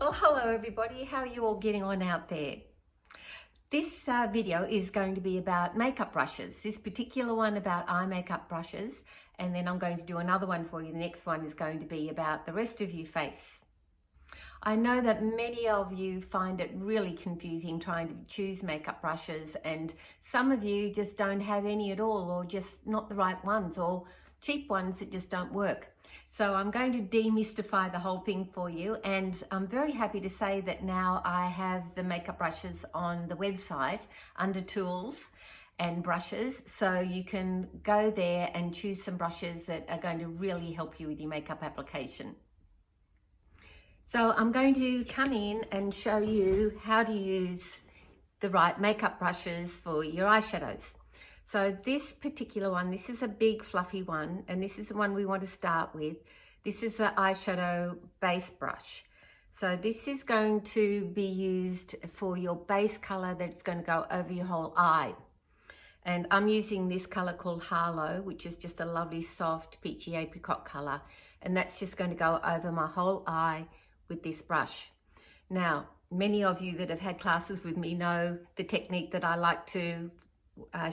Well, hello everybody. How are you all getting on out there? This video is going to be about makeup brushes. This particular one about eye makeup brushes, and then I'm going to do another one for you. The next one is going to be about the rest of your face. I know that many of you find it really confusing trying to choose makeup brushes, and some of you just don't have any at all, or just not the right ones, or cheap ones that just don't work. So I'm going to demystify the whole thing for you, and I'm very happy to say that now I have the makeup brushes on the website under tools and brushes, so you can go there and choose some brushes that are going to really help you with your makeup application. So I'm going to come in and show you how to use the right makeup brushes for your eyeshadows. So this particular one, this is a big fluffy one, and this is the one we want to start with. This is the eyeshadow base brush. So this is going to be used for your base color that's going to go over your whole eye. And I'm using this color called Harlow, which is just a lovely soft peachy apricot color. And that's just going to go over my whole eye with this brush. Now, many of you that have had classes with me know the technique that I like to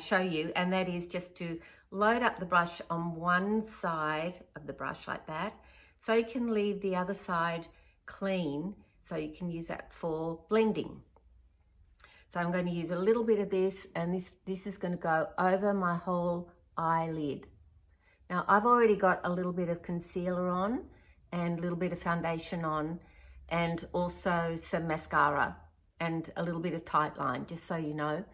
show you, and that is just to load up the brush on one side of the brush like that, so you can leave the other side clean, so you can use that for blending. So I'm going to use a little bit of this, and this is going to go over my whole eyelid. Now I've already got a little bit of concealer on and a little bit of foundation on, and also some mascara and a little bit of tight line, just so you know.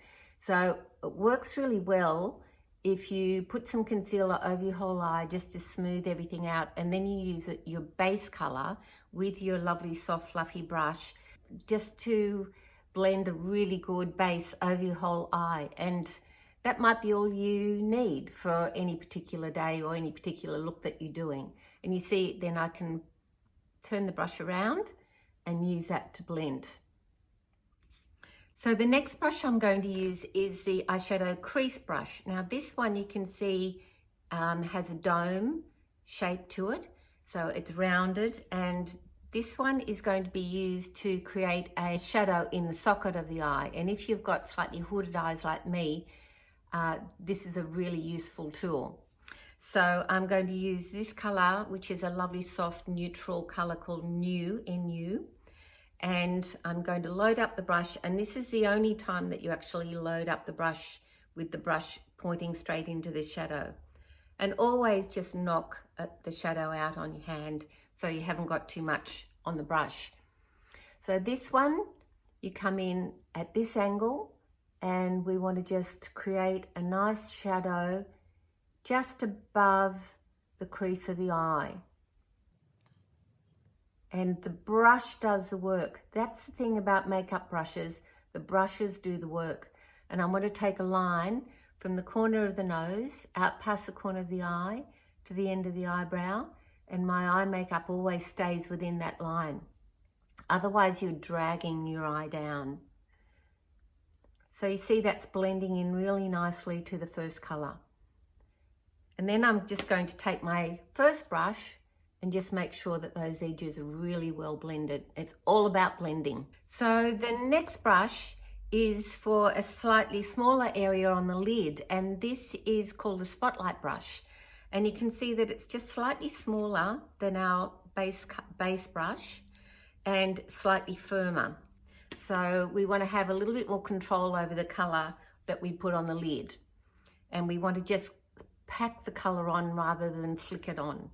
So it works really well if you put some concealer over your whole eye just to smooth everything out, and then you use your base color with your lovely soft fluffy brush just to blend a really good base over your whole eye. And that might be all you need for any particular day or any particular look that you're doing. And you see, then I can turn the brush around and use that to blend. So the next brush I'm going to use is the eyeshadow crease brush. Now this one you can see has a dome shape to it, so it's rounded, and this one is going to be used to create a shadow in the socket of the eye. And if you've got slightly hooded eyes like me, this is a really useful tool. So I'm going to use this color, which is a lovely soft neutral color called New, N-U. And I'm going to load up the brush, and this is the only time that you actually load up the brush with the brush pointing straight into the shadow. And always just knock the shadow out on your hand so you haven't got too much on the brush. So this one, you come in at this angle, and we want to just create a nice shadow just above the crease of the eye. And the brush does the work. That's the thing about makeup brushes. The brushes do the work. And I'm going to take a line from the corner of the nose out past the corner of the eye to the end of the eyebrow, and my eye makeup always stays within that line. Otherwise you're dragging your eye down. So you see that's blending in really nicely to the first color. And then I'm just going to take my first brush and just make sure that those edges are really well blended. It's all about blending. So the next brush is for a slightly smaller area on the lid, and this is called a spotlight brush. And you can see that it's just slightly smaller than our base brush and slightly firmer. So we want to have a little bit more control over the color that we put on the lid. And we want to just pack the color on rather than flick it on.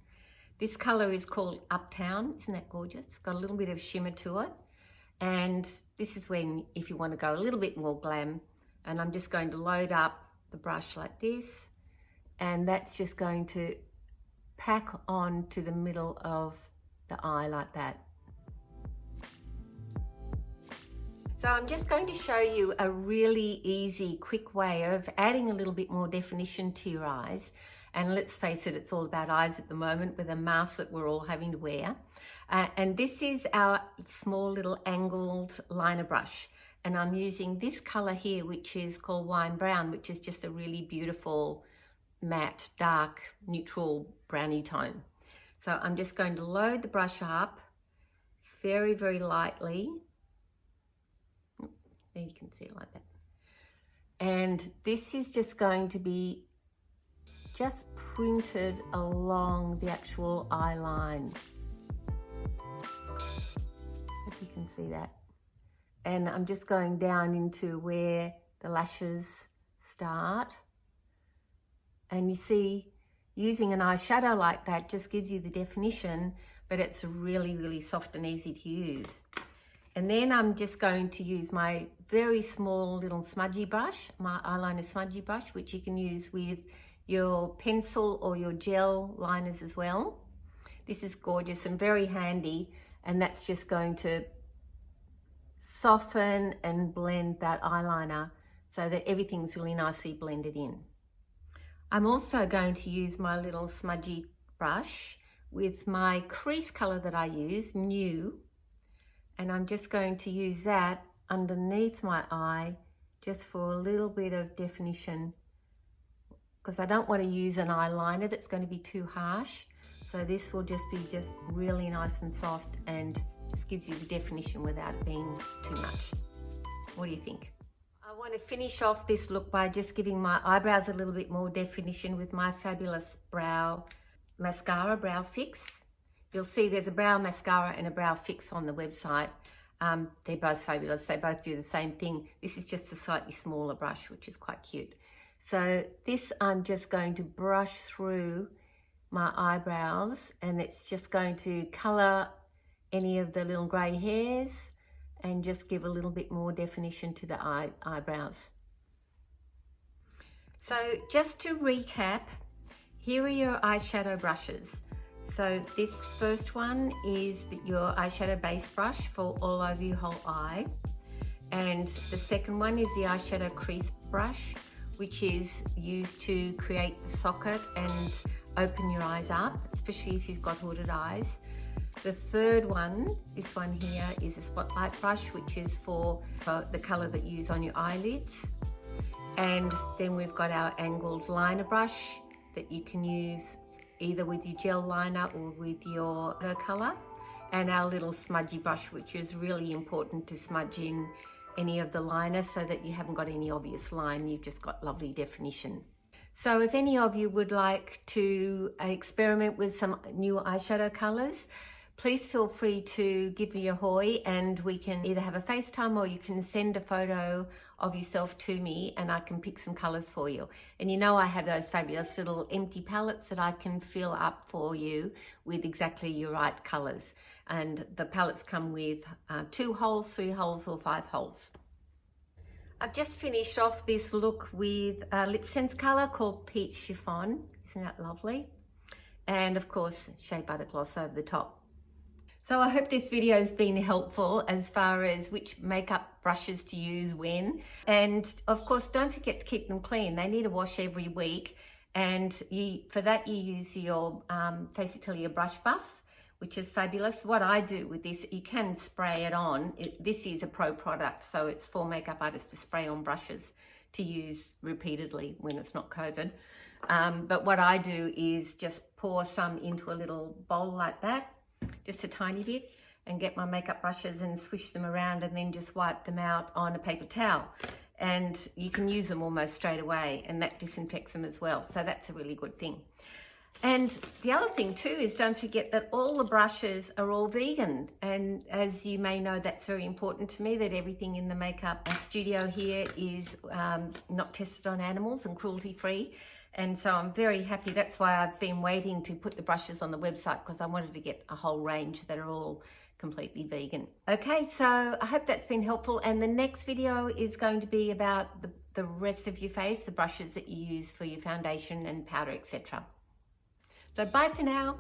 This color is called Uptown. Isn't that gorgeous? It's got a little bit of shimmer to it. And this is when, if you want to go a little bit more glam, and I'm just going to load up the brush like this, and that's just going to pack on to the middle of the eye like that. So I'm just going to show you a really easy, quick way of adding a little bit more definition to your eyes. And let's face it, it's all about eyes at the moment with a mask that we're all having to wear. And this is our small little angled liner brush. And I'm using this color here, which is called Wine Brown, which is just a really beautiful matte, dark, neutral brownie tone. So I'm just going to load the brush up very, very lightly. There you can see it like that. And this is just going to be just printed along the actual eye line. If you can see that. And I'm just going down into where the lashes start. And you see, using an eyeshadow like that just gives you the definition, but it's really, really soft and easy to use. And then I'm just going to use my very small little smudgy brush, my eyeliner smudgy brush, which you can use with your pencil or your gel liners as well. This is gorgeous and very handy, and that's just going to soften and blend that eyeliner so that everything's really nicely blended in. I'm also going to use my little smudgy brush with my crease color that I use, New, and I'm just going to use that underneath my eye just for a little bit of definition, because I don't want to use an eyeliner that's going to be too harsh. So this will just be just really nice and soft and just gives you the definition without it being too much. What do you think? I want to finish off this look by just giving my eyebrows a little bit more definition with my fabulous brow mascara, Brow Fix. You'll see there's a brow mascara and a brow fix on the website. They're both fabulous. They both do the same thing. This is just a slightly smaller brush, which is quite cute. So this I'm just going to brush through my eyebrows, and it's just going to colour any of the little grey hairs and just give a little bit more definition to the eyebrows. So just to recap, here are your eyeshadow brushes. So this first one is your eyeshadow base brush for all over your whole eye. And the second one is the eyeshadow crease brush, which is used to create the socket and open your eyes up, especially if you've got hooded eyes. The third one, this one here, is a spotlight brush, which is for the colour that you use on your eyelids. And then we've got our angled liner brush that you can use either with your gel liner or with your colour. And our little smudgy brush, which is really important to smudge in any of the liner so that you haven't got any obvious line, you've just got lovely definition. So if any of you would like to experiment with some new eyeshadow colours, please feel free to give me a hoy, and we can either have a FaceTime or you can send a photo of yourself to me and I can pick some colours for you. And you know I have those fabulous little empty palettes that I can fill up for you with exactly your right colours. And the palettes come with 2 holes, 3 holes or 5 holes. I've just finished off this look with a Lip Sense colour called Peach Chiffon. Isn't that lovely? And of course, Shea Butter Gloss over the top. So I hope this video has been helpful as far as which makeup brushes to use when. And of course, don't forget to keep them clean. They need a wash every week. And for that, you use your Face Atelier Brush Buff, which is fabulous. What I do with this, you can spray it on. This is a pro product, so it's for makeup artists to spray on brushes to use repeatedly when it's not COVID. But what I do is just pour some into a little bowl like that, just a tiny bit, and get my makeup brushes and swish them around and then just wipe them out on a paper towel. And you can use them almost straight away, and that disinfects them as well. So that's a really good thing. And the other thing too is don't forget that all the brushes are all vegan. And as you may know, that's very important to me, that everything in the makeup studio here is not tested on animals and cruelty free. And so I'm very happy. That's why I've been waiting to put the brushes on the website, because I wanted to get a whole range that are all completely vegan. Okay, so I hope that's been helpful. And the next video is going to be about the rest of your face, the brushes that you use for your foundation and powder, etc. So bye for now.